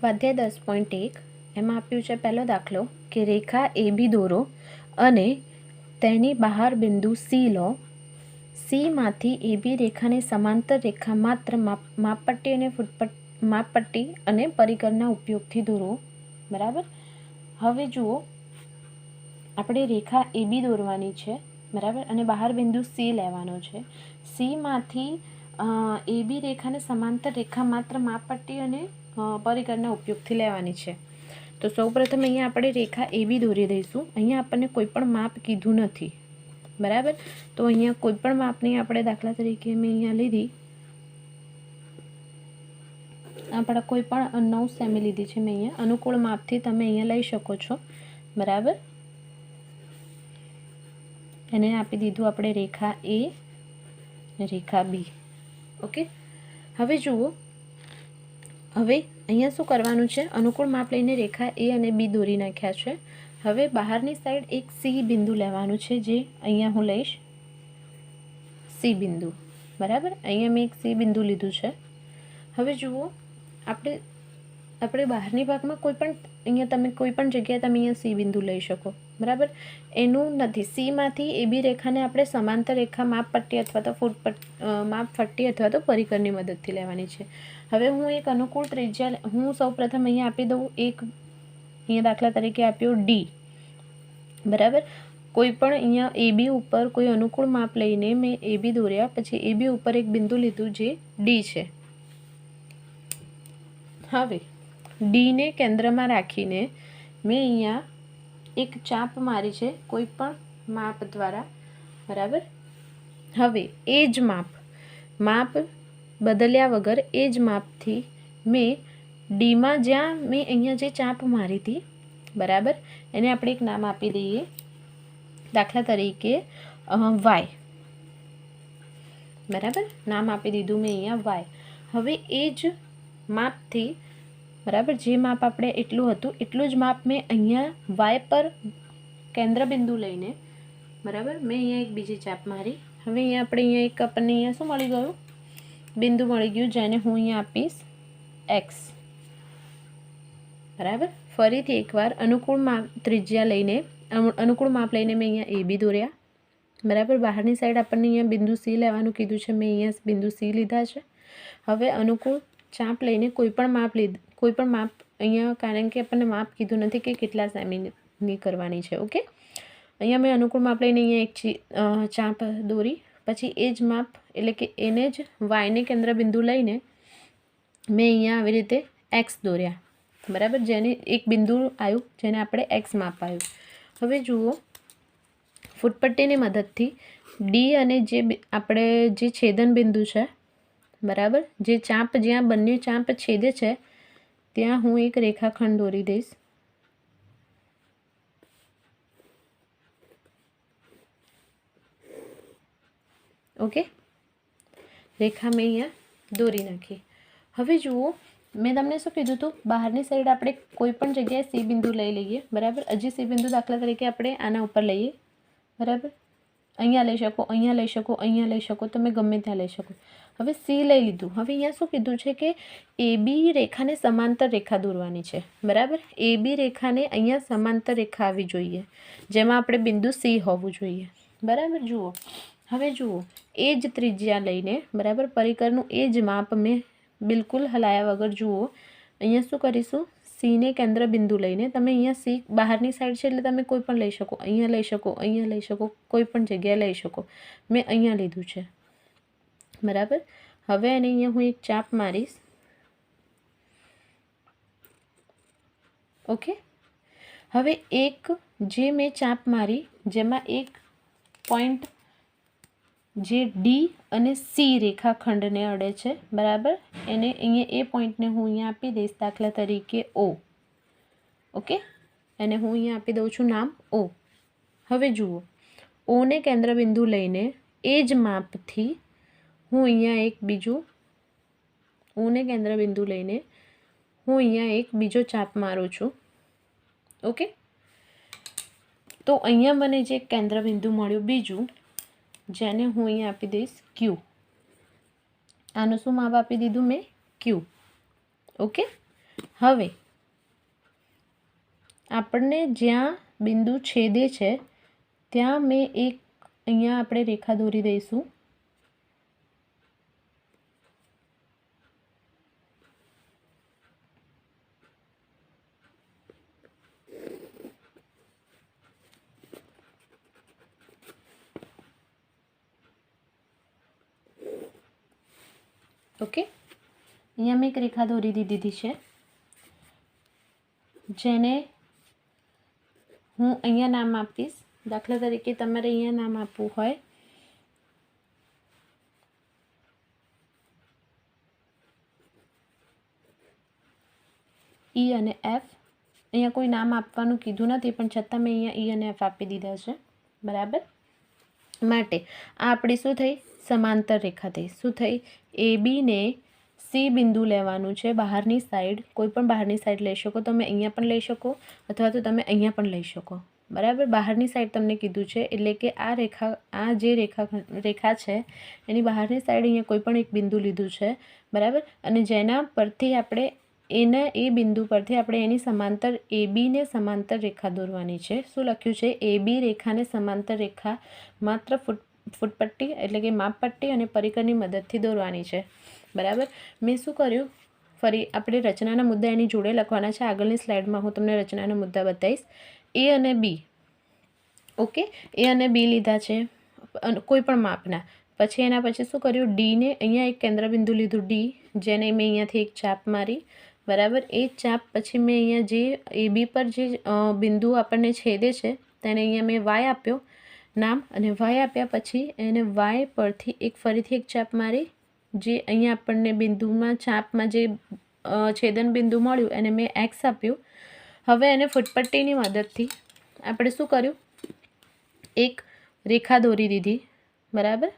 સ્વાધ્યાય 10.1 એમાં આપ્યું છે પહેલો દાખલો કે રેખા એ બી દોરો અને તેની બહાર બિંદુ સી લો. સીમાંથી એ બી રેખાને સમાંતર રેખા માત્ર માપપટ્ટી અને માપપટ્ટી અને પરિકરના ઉપયોગથી દોરો. બરાબર. હવે જુઓ, આપણે રેખા એ બી દોરવાની છે. બરાબર. અને બહાર બિંદુ સી લેવાનો છે. સીમાંથી એ બી રેખાને સમાંતર રેખા માત્ર માપપટ્ટી અને પરિકરના ઉપયોગથી લેવાની છે. તો સૌપ્રથમ અહીંયા આપણે રેખા એ બી દોરી દઈશું. અહીંયા આપણને કોઈ પણ માપ કીધું નથી. બરાબર. તો અહીંયા કોઈ પણ માપની આપણે દાખલા તરીકે મેં અહીંયા લીધી, આપણે કોઈ પણ 9 સેમી લીધી છે મેં અહીંયા. અનુકૂળ માપથી તમે અહીંયા લઈ શકો છો. બરાબર. એને આપી દીધું આપણે રેખા એ, રેખા બી. ઓકે. હવે જુઓ, હવે અહીંયા શું કરવાનું છે, અનુકૂળ માપ લઈને રેખા એ અને બી દોરી નાખ્યા છે. હવે બહારની સાઈડ એક સી બિંદુ લેવાનું છે, જે અહીંયા હું લઈશ સી બિંદુ. બરાબર. અહીંયા મેં એક સી બિંદુ લીધું છે. હવે જુઓ, આપણે બહારની ભાગમાં કોઈ પણ અહીંયા તમે કોઈ પણ જગ્યાએ તમે અહીંયા સી બિંદુ લઈ શકો. બરાબર. એનું નથી, સીમાંથી એ બી રેખાને આપણે સમાંતર રેખા માપપટ્ટી અથવા તો માપપટ્ટી અથવા તો પરિકરની મદદથી લેવાની છે. હવે હું એક અનુકૂળ ત્રિજ્યા હું સૌપ્રથમ અહીંયા આપી દઉં. અહીંયા દાખલા તરીકે આપ્યો ડી. બરાબર. કોઈ પણ અહીંયા એ બી ઉપર કોઈ અનુકૂળ માપ લઈને મેં એ બી દોર્યા, પછી એ બી ઉપર એક બિંદુ લીધું જે ડી છે. હવે ડીને કેન્દ્રમાં રાખીને મેં અહીંયા એક ચાપ મારી છે કોઈ પણ માપ દ્વારા. બરાબર. હવે એ જ માપ બદલ્યા વગર એ જ માપથી મેં ડીમાં જ્યાં મેં અહીંયા જે ચાપ મારી હતી, બરાબર, એને આપણે એક નામ આપી દઈએ. દાખલા તરીકે વાય. બરાબર. નામ આપી દીધું મેં અહીંયા વાય. હવે એ જ માપથી, બરાબર, જે માપ આપણે એટલું હતું એટલું જ માપ મેં અહીંયા વાય પર કેન્દ્ર બિંદુ લઈને, બરાબર, મેં અહીંયા એક બીજી ચાપ મારી. હવે અહીંયા આપણને અહીંયા શું મળી ગયું, બિંદુ મળી ગયું, જેને હું અહીંયા આપીશ એક્સ. બરાબર. ફરીથી એકવાર અનુકૂળ માપ ત્રિજ્યા લઈને અનુકૂળ માપ લઈને મેં અહીંયા એ બી દોર્યા. બરાબર. બહારની સાઈડ આપણને અહીંયા બિંદુ સી લેવાનું કીધું છે, મેં અહીંયા બિંદુ સી લીધા છે. હવે અનુકૂળ ચાપ લઈને કોઈ પણ માપ અહીંયા, કારણ કે આપણને માપ કીધું નથી કે કેટલા સેમીની કરવાની છે. ઓકે. અહીંયા મેં અનુકૂળ માપ લઈને અહીંયા એક ચાપ દોરી. પછી એ જ માપ એટલે કે એને જ વાયને કેન્દ્ર બિંદુ લઈને મેં અહીંયા આવી રીતે એક્સ દોર્યા. બરાબર. જેને એક બિંદુ આવ્યું જેને આપણે એક્સ માપ આવ્યું. હવે જુઓ, ફૂટપટ્ટીની મદદથી ડી અને જે છેદન બિંદુ છે, બરાબર, જે ચાપ જ્યાં બંને ચાપ છેદે છે ત્યાં હું એક રેખાખંડ દોરી દઈશ. ઓકે. રેખા મેં અહીંયા દોરી નાખી. હવે જુઓ, મેં તમને શું કીધું હતું, બહારની સાઈડ આપણે કોઈ પણ જગ્યાએ સી બિંદુ લઈ લઈએ. બરાબર. હજી સી બિંદુ દાખલા તરીકે આપણે આના ઉપર લઈએ. બરાબર. અહીંયા લઈ શકો, અહીંયા લઈ શકો, અહીંયા લઈ શકો, તમે ગમે ત્યાં લઈ શકો. હવે સી લઈ લીધું. હવે અહીંયા શું કીધું છે કે એ બી રેખાને સમાંતર રેખા દોરવાની છે. બરાબર. એ બી રેખાને અહીંયા સમાંતર રેખા આવવી જોઈએ, જેમાં આપણે બિંદુ સી હોવું જોઈએ. બરાબર. જુઓ, હવે જુઓ, એ જ ત્રિજ્યા લઈને, બરાબર, પરિકરનું એ જ માપ મેં બિલકુલ હલાયા વગર, જુઓ, અહીંયા શું કરીશું, સીને કેન્દ્ર બિંદુ લઈને તમે અહીંયા સી બહારની સાઈડ છે એટલે તમે કોઈ પણ લઈ શકો, અહીંયા લઈ શકો, અહીંયા લઈ શકો, કોઈ પણ જગ્યાએ લઈ શકો. મેં અહીંયા લીધું છે. બરાબર. હવે એને અહીંયા હું એક ચાપ મારીશ. ઓકે. હવે એક જે મેં ચાપ મારી જેમાં એક પોઈન્ટ જે ડી અને સી રેખાખંડને અડે છે, બરાબર, એને અહીંયા એ પોઈન્ટને હું અહીંયા આપી દઈશ દાખલા તરીકે ઓ. ઓકે. એને હું અહીંયા આપી દઉં છું નામ ઓ. હવે જુઓ, ઓને કેન્દ્ર બિંદુ લઈને એ જ માપથી હું અહીંયા એક બીજું ઓને કેન્દ્ર બિંદુ લઈને હું અહીંયા એક બીજો ચાપ મારું છું. ઓકે. તો અહીંયા મને જે કેન્દ્ર બિંદુ મળ્યું બીજું, જેને હું અહીંયા આપી દઈશ ક્યુ. આનું શું માપ આપી દીધું મેં, ક્યુ. ઓકે. હવે આપણને જ્યાં બિંદુ છેદે છે ત્યાં મેં એક અહીંયા આપણે રેખા દોરી દઈશું. ઓકે, અહીંયા મેં એક રેખા દોરી દીધી છે, જેને હું અહીંયા નામ આપીશ. દાખલા તરીકે તમારે અહીંયા નામ આપવું હોય ઈ અને એફ. અહીંયા કોઈ નામ આપવાનું કીધું નથી, પણ છતાં મેં અહીંયા ઈ અને એફ આપી દીધા છે. બરાબર. માટે આ આપણી શું થઈ? સમાંતર રેખા થઈ. શું થઈ? એ બીને સી બિંદુ લેવાનું છે બહારની સાઈડ. કોઈ પણ બહારની સાઈડ લઈ શકો. તમે અહીંયા પણ લઈ શકો અથવા તો તમે અહીંયા પણ લઈ શકો. બરાબર. બહારની સાઈડ તમને કીધું છે એટલે કે આ જે રેખા છે એની બહારની સાઈડ અહીંયા કોઈ પણ એક બિંદુ લીધું છે. બરાબર. અને જેના પરથી આપણે એ બિંદુ પરથી આપણે એની સમાંતર એ બીને સમાંતર રેખા દોરવાની છે. શું લખ્યું છે? એ બી રેખાને સમાંતર રેખા માત્ર ફૂટપટ્ટી એટલે કે માપપટ્ટી અને પરિકરની મદદથી દોરવાની છે. બરાબર. મેં શું કર્યું? ફરી આપણે રચનાના મુદ્દા એની જોડે લખવાના છે. આગળની સ્લાઇડમાં હું તમને રચનાના મુદ્દા બતાવીશ. એ અને બી. ઓકે, એ અને બી લીધા છે કોઈ પણ માપના. પછી એના પછી શું કર્યું? ડીને અહીંયા એક કેન્દ્રબિંદુ લીધું ડી, જેને મેં અહીંયાથી એક ચાપ મારી. બરાબર. એ ચાપ પછી મેં અહીંયા જે એ બી પર જે બિંદુ આપણને છેદે છે તેને અહીંયા મેં વાય આપ્યો નામ, અને વાય આપ્યા પછી એને વાય પરથી ફરીથી એક ચાપ મારી. જે અહીંયા આપણને બિંદુમાં ચાપમાં જે છેદન બિંદુ મળ્યું એને મેં એક્સ આપ્યું. હવે એને ફૂટપટ્ટીની મદદથી આપણે શું કર્યું? એક રેખા દોરી દીધી. બરાબર.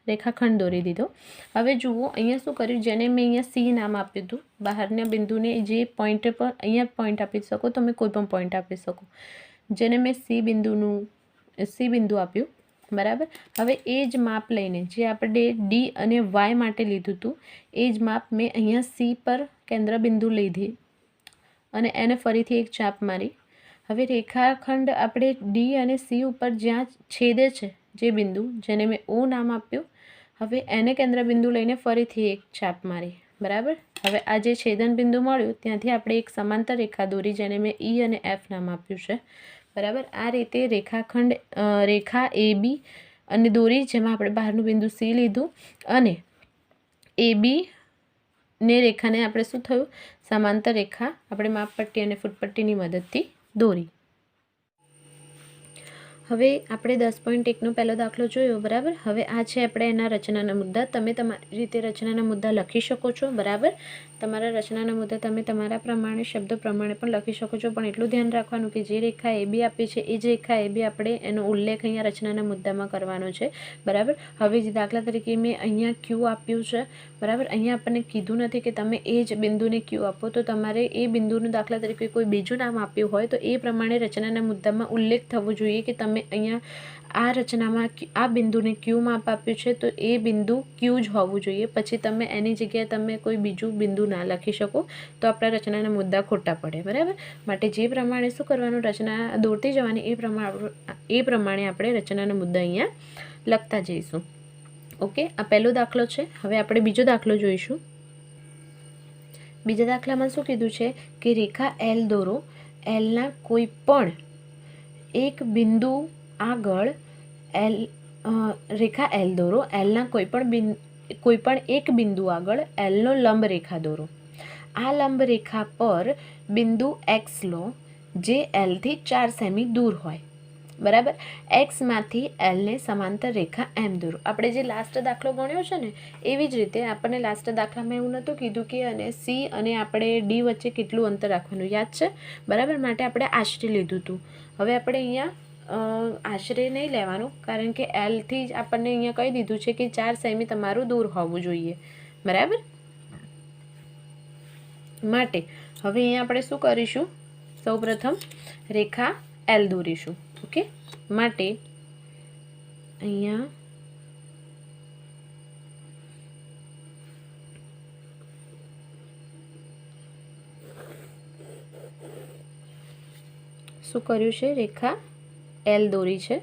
રેખાખંડ દોરી દીધો. હવે જુઓ અહીંયા શું કર્યું? જેને મેં અહીંયા સી નામ આપ્યું હતું, બહારના બિંદુને જે પોઈન્ટ પર અહીંયા પોઈન્ટ આપી શકો, તમે કોઈ પણ પોઈન્ટ આપી શકો. જેને મેં સી બિંદુ આપ્યું. બરાબર. હવે એ જ માપ લઈને જે આપણે ડી અને વાય માટે લીધું હતું એ જ માપ મેં અહીંયા સી પર કેન્દ્રબિંદુ લીધી અને એને ફરીથી એક ચાપ મારી. હવે રેખાખંડ આપણે ડી અને સી ઉપર જ્યાં છેદે છે જે બિંદુ, જેને મેં ઓ નામ આપ્યું, હવે એને કેન્દ્રબિંદુ લઈને ફરીથી એક ચાપ મારી. બરાબર. હવે આ જે છેદન બિંદુ મળ્યું ત્યાંથી આપણે એક સમાંતર રેખા દોરી, જેને મેં ઈ અને એફ નામ આપ્યું છે. બરાબર. આ રીતે રેખા એ બી અને દોરી, જેમાં આપણે બહારનું બિંદુ સી લીધું અને એ બી ને રેખાને આપણે શું થયું? સમાંતર રેખા આપણે માપપટ્ટી અને ફૂટપટ્ટીની મદદથી દોરી. હવે આપણે 10.1નો પહેલો દાખલો જોયો. બરાબર. હવે આ છે આપણે એના રચનાના મુદ્દા. તમે તમારી રીતે રચનાના મુદ્દા લખી શકો છો. બરાબર. તમારા રચનાના મુદ્દા તમે તમારા પ્રમાણે શબ્દ પ્રમાણે પણ લખી શકો છો, પણ એટલું ધ્યાન રાખવાનું કે જે રેખા એ બી આપી છે એ જ રેખા એ બી આપણે એનો ઉલ્લેખ અહીંયા રચનાના મુદ્દામાં કરવાનો છે. બરાબર. હવે જે દાખલા તરીકે મેં અહીંયા ક્યુ આપ્યું છે. બરાબર. અહીંયા આપણને કીધું નથી કે તમે એ જ બિંદુને ક્યુ આપો, તો તમારે એ બિંદુનું દાખલા તરીકે કોઈ બીજું નામ આપ્યું હોય તો એ પ્રમાણે રચનાના મુદ્દામાં ઉલ્લેખ થવો જોઈએ કે તમે અહીંયા આ રચનામાં આ બિંદુને ક્યુ માપ આપ્યું છે તો એ બિંદુ ક્યુ જ હોવું જોઈએ. પછી તમે એની જગ્યાએ તમે કોઈ બીજું બિંદુ ના લખી શકો તો આપણા રચનાના મુદ્દા ખોટા પડે. બરાબર. માટે જે પ્રમાણે શું કરવાનું? રચના દોરતી જવાની, એ પ્રમાણે આપણે રચનાના મુદ્દા અહીંયા લખતા જઈશું. ઓકે, આ પહેલો દાખલો છે. હવે આપણે બીજો દાખલો જોઈશું. બીજા દાખલામાં શું કીધું છે કે રેખા એલ દોરો. એલના કોઈ પણ એક બિંદુ આગળ રેખા એલ દોરો. એલના કોઈ પણ એક બિંદુ આગળ એલનો લંબ રેખા દોરો. આ લંબ રેખા પર બિંદુ એક્સ લો જે એલથી 4 સેમી દૂર હોય. બરાબર. એક્સમાંથી એલને સમાંતર રેખા એમ દોરો. આપણે જે લાસ્ટ દાખલો ગણ્યો છે ને એવી જ રીતે આપણને લાસ્ટ દાખલામાં એવું નહોતું કીધું કે અને સી અને આપણે ડી વચ્ચે કેટલું અંતર રાખવાનું, યાદ છે? બરાબર. માટે આપણે આશરે લીધું હતું. હવે આપણે અહીંયા આશરે નહીં લેવાનું, કારણ કે એલથી જ આપણને અહીંયા કહી દીધું છે કે 4 સેમી તમારું દૂર હોવું જોઈએ. બરાબર. માટે હવે અહીંયા આપણે શું કરીશું? સૌપ્રથમ રેખા એલ દોરીશું. ઓકે. માટે અહીંયા શું કર્યું છે, રેખા એલ દોરી છે.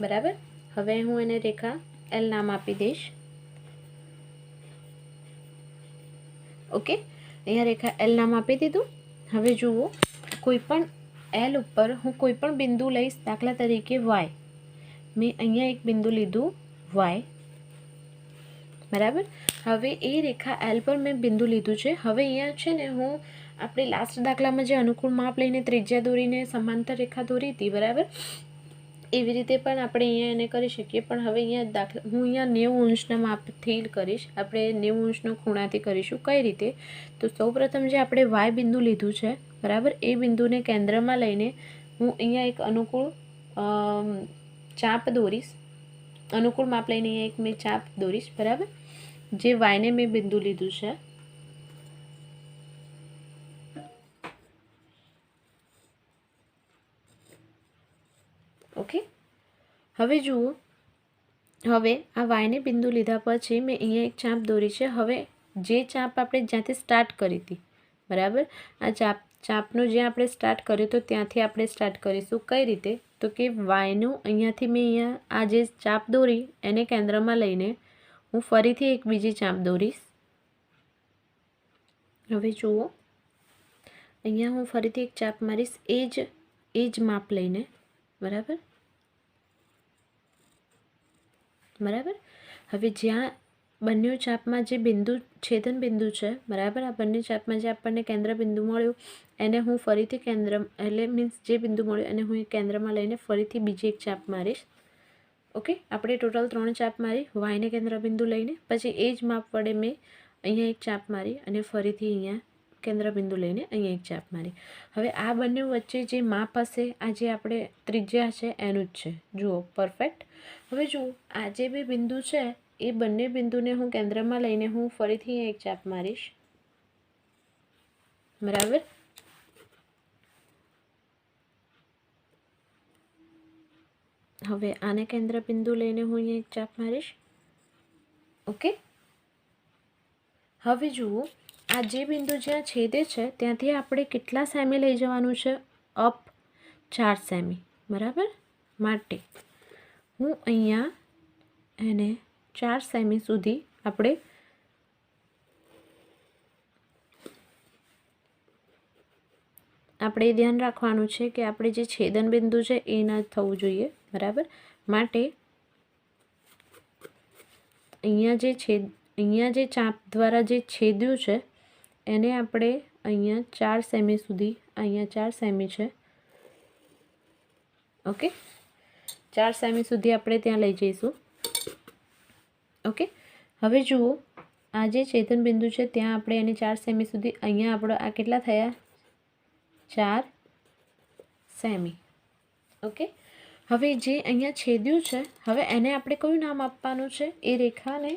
બરાબર. હવે હું એને રેખા એલ નામ આપી દઈશ. ઓકે, અહીંયા રેખા એલ નામ આપી દીધું. હવે જુઓ, કોઈ પણ એલ ઉપર હું કોઈ પણ બિંદુ લઈશ. દાખલા તરીકે વાય, મેં અહીંયા એક બિંદુ લીધું વાય. બરાબર. હવે એ રેખા એલ પર મેં બિંદુ લીધું છે. હવે અહીંયા છે ને, હું આપણે લાસ્ટ દાખલામાં જે અનુકૂળ માપ લઈને ત્રિજ્યા દોરીને સમાંતર રેખા દોરી હતી, બરાબર, એવી રીતે પણ આપણે અહીંયા એને કરી શકીએ. પણ હવે અહીંયા દાખલા હું અહીંયા 90 અંશના માપથી કરીશ. આપણે 90 અંશનો ખૂણાથી કરીશું. કઈ રીતે? તો સૌપ્રથમ જે આપણે વાય બિંદુ લીધું છે, બરાબર, એ બિંદુને કેન્દ્રમાં લઈને હું અહીંયા એક અનુકૂળ ચાપ દોરીશ. અનુકૂળ માપ લઈને અહીંયા એક મેં ચાપ દોરીશ. બરાબર, જે વાયને મેં બિંદુ લીધું છે. ઓકે, હવે જુઓ, હવે આ વાયને બિંદુ લીધા પછી મેં અહીંયા એક ચાપ દોરી છે. હવે જે ચાપ આપણે જ્યાંથી સ્ટાર્ટ કરી હતી, બરાબર, આ ચાપનો જ્યાં આપણે સ્ટાર્ટ કર્યું તો ત્યાંથી આપણે સ્ટાર્ટ કરીશું. કઈ રીતે? તો કે વાયનું અહીંયાથી મેં અહીંયા આ જે ચાપ દોરી એને કેન્દ્રમાં લઈને હું ફરીથી એક બીજી ચાપ દોરીશ. હવે જુઓ, અહીંયા હું ફરીથી એક ચાપ મારીશ એ જ માપ લઈને. બરાબર. હવે જ્યાં બંને ચાપમાં જે બિંદુ છેદન બિંદુ છે, બરાબર, આ બંને ચાપમાં જે આપણને કેન્દ્ર બિંદુ મળ્યું એને હું ફરીથી એટલે મીન્સ જે બિંદુ મળ્યું એને હું કેન્દ્રમાં લઈને ફરીથી બીજી એક ચાપ મારીશ. ઓકે, આપણે ટોટલ 3 ચાપ મારી વાયને કેન્દ્ર બિંદુ લઈને. પછી એ જ માપ વડે મેં અહીંયા એક ચાપ મારી અને ફરીથી અહીંયા કેન્દ્ર બિંદુ લઈને અહીંયા એક ચાપ મારી. હવે આ બંને વચ્ચે જે માપ હશે, આ જે આપણે ત્રિજ્યા છે એનું જ છે. જુઓ, પરફેક્ટ. હવે જુઓ, આ જે બે બિંદુ છે એ બંને બિંદુને હું કેન્દ્રમાં લઈને હું ફરીથી એક ચાપ મારીશ. બરાબર. હવે આને કેન્દ્ર બિંદુ લઈને હું અહીંયા એક ચાપ મારીશ. ઓકે, હવે જુઓ, આ જે બિંદુ જ્યાં છેદે છે ત્યાંથી આપણે કેટલા સેમી લઈ જવાનું છે? Up 4 semi. બરાબર, માટે હું અહીંયા એને 4 સેમી સુધી આપણે ધ્યાન રાખવાનું છે કે આપણે જે છેદન બિંદુ છે એ ના થવું જોઈએ. બરાબર, માટે અહીંયા જે ચાપ દ્વારા જે છેદ્યું છે એને આપણે અહીંયા 4 સેમી સુધી, અહીંયા 4 સેમી છે. ઓકે, 4 સેમી સુધી આપણે ત્યાં લઈ જઈશું. ઓકે, હવે જુઓ, આ જે છેદન બિંદુ છે ત્યાં આપણે એને 4 સેમી સુધી, અહીંયા આપણો આ કેટલા થયા? 4 સેમી. ઓકે, હવે જે અહીંયા છેદ્યું છે, હવે એને આપણે કયું નામ આપવાનું છે? એ રેખાને,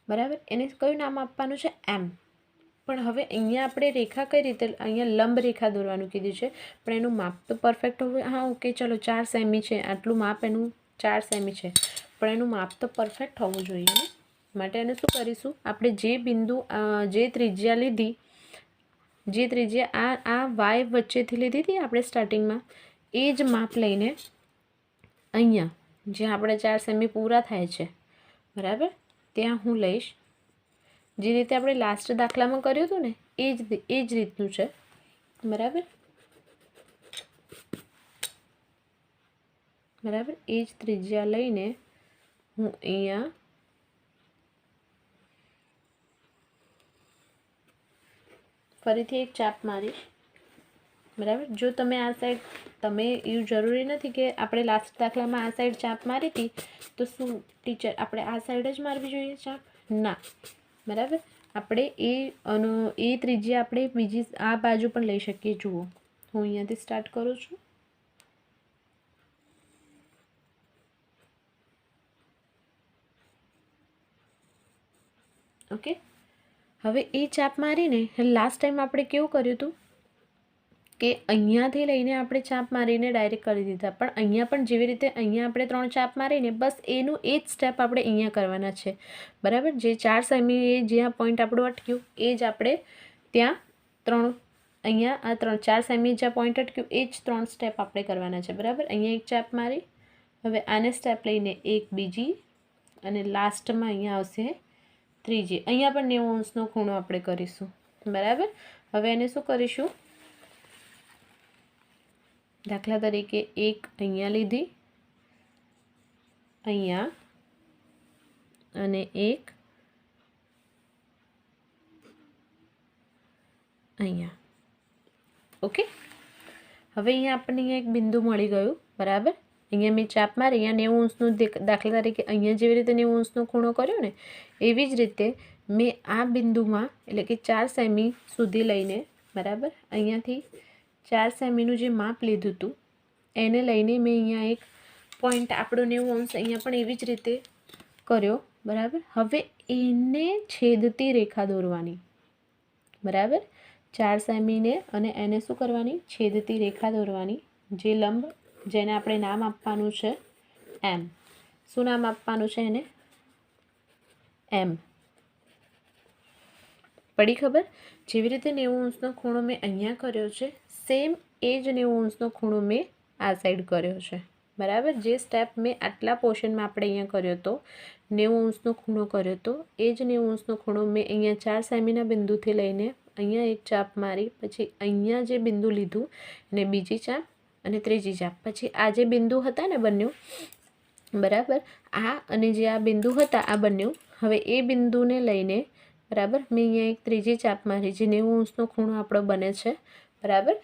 બરાબર, એને કયું નામ આપવાનું છે? એમ. પણ હવે અહીંયા આપણે રેખા કઈ રીતે? અહીંયા લંબ રેખા દોરવાનું કીધું છે, પણ એનું માપ તો પરફેક્ટ હોવું. હા, ઓકે, ચલો 4 સેમી છે, આટલું માપ એનું 4 સેમી છે, પણ એનું માપ તો પરફેક્ટ હોવું જોઈએ ને. માટે એને શું કરીશું? આપણે જે બિંદુ જે ત્રિજ્યા લીધી, જે ત્રિજ્યા આ વાય વચ્ચેથી લીધી હતી આપણે સ્ટાર્ટિંગમાં, એ જ માપ લઈને અહીંયા જ્યાં આપણે 4 સેમી પૂરા થાય છે, બરાબર, ત્યાં હું લઈશ. જે રીતે આપણે લાસ્ટ દાખલામાં કર્યું હતું ને એ જ રીતનું છે. બરાબર, એ જ ત્રિજ્યા લઈને હું અહીંયા ફરીથી એક ચાપ મારીશ. બરાબર, જો તમે આ સાઈડ, તમે એવું જરૂરી નથી કે આપણે લાસ્ટ દાખલામાં આ સાઈડ ચાપ મારી હતી તો શું ટીચર આપણે આ સાઈડ જ મારવી જોઈએ ચાપ? ના. બરાબર, આપણે એ ત્રિજ્યા આપણે બીજી આ બાજુ પણ લઈ શકીએ. જુઓ, હું અહીંયાથી સ્ટાર્ટ કરું છું. ઓકે, હવે એ ચાપ મારીને લાસ્ટ ટાઈમ આપણે કેવું કર્યું હતું કે અહીંયાથી લઈને આપણે ચાપ મારીને ડાયરેક્ટ કરી દીધા, પણ અહીંયા પણ જેવી રીતે અહીંયા આપણે 3 ચાપ મારીને બસ એનું એ જ સ્ટેપ આપણે અહીંયા કરવાના છે, બરાબર. જે 4 સેમી એ જ્યાં પોઈન્ટ આપણું અટક્યું એ જ આપણે ત્યાં 3 અહીંયા આ 4 સેમી જ્યાં પોઈન્ટ અટક્યું એ જ 3 સ્ટેપ આપણે કરવાના છે, બરાબર. અહીંયા એક ચાપ મારી, હવે આને સ્ટેપ લઈને એક બીજી અને લાસ્ટમાં અહીંયા આવશે ત્રીજી. અહીંયા પણ 90 અંશનો ખૂણો આપણે કરીશું, બરાબર. હવે એને શું કરીશું, દાખલા તરીકે એક અહીંયા લીધી, અહીંયા અને એક અહીંયા. ઓકે, હવે અહીંયા આપણને અહીંયા એક બિંદુ મળી ગયું, બરાબર. અહીંયા મેં ચાપ મારી, અહીંયા 90 અંશનું દાખલા તરીકે અહીંયા જેવી રીતે 90 અંશનો ખૂણો કર્યો ને એવી જ રીતે મેં આ બિંદુમાં એટલે કે 4 સેમી સુધી લઈને, બરાબર, અહીંયાથી 4 સેમીનું જે માપ લીધું હતું એને લઈને મેં અહીંયા એક પોઈન્ટ આપણો 90 અંશ અહીંયા પણ એવી જ રીતે કર્યો, બરાબર. હવે એને છેદતી રેખા દોરવાની, બરાબર. 4 સેમીને અને એને શું કરવાની, છેદતી રેખા દોરવાની. જે લંબ જેને આપણે નામ આપવાનું છે એમ. શું નામ આપવાનું છે એને? એમ. પડી ખબર? જેવી રીતે 90 અંશનો ખૂણો મેં અહીંયા કર્યો છે સેમ એ જ 90 અંશનો ખૂણો મેં આ સાઈડ કર્યો છે, બરાબર. જે સ્ટેપ મેં આટલા પોર્શનમાં આપણે અહીંયા કર્યો હતો 90 અંશનો ખૂણો કર્યો હતો એ જ 90 અંશનો ખૂણો મેં અહીંયા 4 સેમીના બિંદુથી લઈને અહીંયા એક ચાપ મારી, પછી અહીંયા જે બિંદુ લીધું અને બીજી ચાપ અને ત્રીજી ચાપ, પછી આ જે બિંદુ હતા ને બંને, બરાબર, આ અને જે આ બિંદુ હતા આ બંને, હવે એ બિંદુને લઈને, બરાબર, મેં અહીંયા એક ત્રીજી ચાપ મારી જે 90 અંશનો ખૂણો આપણો બને છે, બરાબર,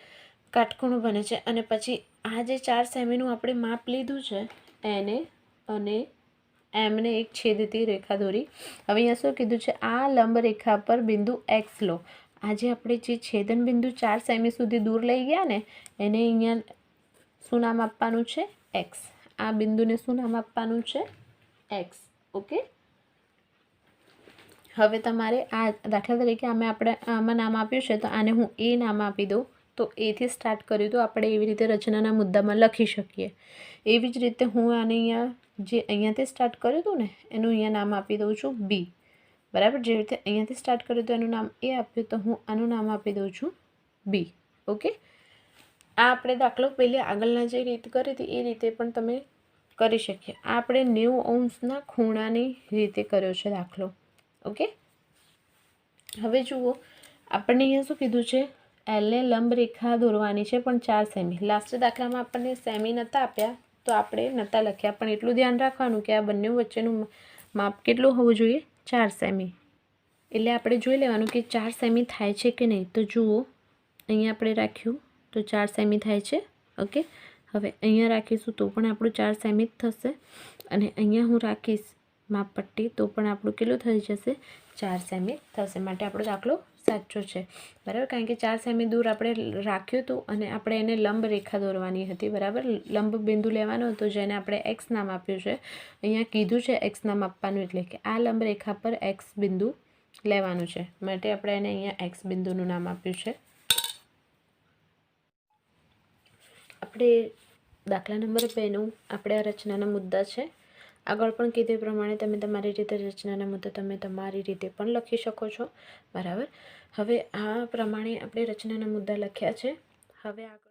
કાટખૂણો બને છે. અને પછી આ જે 4 સેમીનું આપણે માપ લીધું છે એને અને એમને એક છેદતી રેખા દોરી. હવે અહીંયા શું કીધું છે, આ લંબ રેખા પર બિંદુ એક્સ લો. આજે આપણે જે છેદન બિંદુ 4 સેમી સુધી દૂર લઈ ગયા ને એને અહીંયા શું નામ આપવાનું છે? એક્સ. આ બિંદુને શું નામ આપવાનું છે? એક્સ. ઓકે, હવે તમારે આ દાખલા તરીકે આપણે આમાં નામ આપ્યું છે તો આને હું એ નામ આપી દઉં, તો એથી સ્ટાર્ટ કર્યું તો આપણે એવી રીતે રચનાના મુદ્દામાં લખી શકીએ. એવી જ રીતે હું આને અહીંયા જે અહીંયાથી સ્ટાર્ટ કર્યું હતું ને એનું અહીંયા નામ આપી દઉં છું બી, બરાબર. જેવી રીતે અહીંયાથી સ્ટાર્ટ કર્યું તો એનું નામ એ આપ્યું તો હું આનું નામ આપી દઉં છું બી. ઓકે, આ આપણે દાખલો પહેલે આગળના જે રીત કરી હતી એ રીતે પણ તમે કરી શકીએ. આ આપણે 90 અંશના ખૂણાની રીતે કર્યો છે દાખલો. ઓકે, હવે જુઓ આપણને અહીંયા શું કીધું છે, એલને લંબ રેખા દોરવાની છે પણ 4 સેમી. લાસ્ટ દાખલામાં આપણને સેમી નહોતા આપ્યા તો આપણે નહોતા લખ્યા, પણ એટલું ધ્યાન રાખવાનું કે આ બંને વચ્ચેનું માપ કેટલું હોવું જોઈએ? 4 સેમી. એટલે આપણે જોઈ લેવાનું કે 4 સેમી થાય છે કે નહીં. તો જુઓ અહીંયા આપણે રાખ્યું તો 4 સેમી થાય છે. ઓકે, હવે અહીંયા રાખીશું તો પણ આપણું 4 સેમી જ થશે, અને અહીંયા હું રાખીશ માપપટ્ટી તો પણ આપણું કેટલું થઈ જશે? 4 સેમી થશે. માટે આપણો દાખલો સાચો છે, બરાબર. કારણ કે 4 સેમી દૂર આપણે રાખ્યું હતું અને આપણે એને લંબ રેખા દોરવાની હતી, બરાબર. લંબ બિંદુ લેવાનો હતો જેને આપણે એક્સ નામ આપ્યું છે. અહીંયા કીધું છે એક્સ નામ આપવાનું, એટલે કે આ લંબ રેખા પર એક્સ બિંદુ લેવાનું છે, માટે આપણે એને અહીંયા એક્સ બિંદુનું નામ આપ્યું છે. આપણે દાખલા નંબર 2નું આપણે આ રચનાના મુદ્દા છે. આગળ પણ કીધું પ્રમાણે તમે તમારી રીતે રચનાના મુદ્દા તમે તમારી રીતે પણ લખી શકો છો, બરાબર. હવે આ પ્રમાણે આપણે રચનાના મુદ્દા લખ્યા છે. હવે આગળ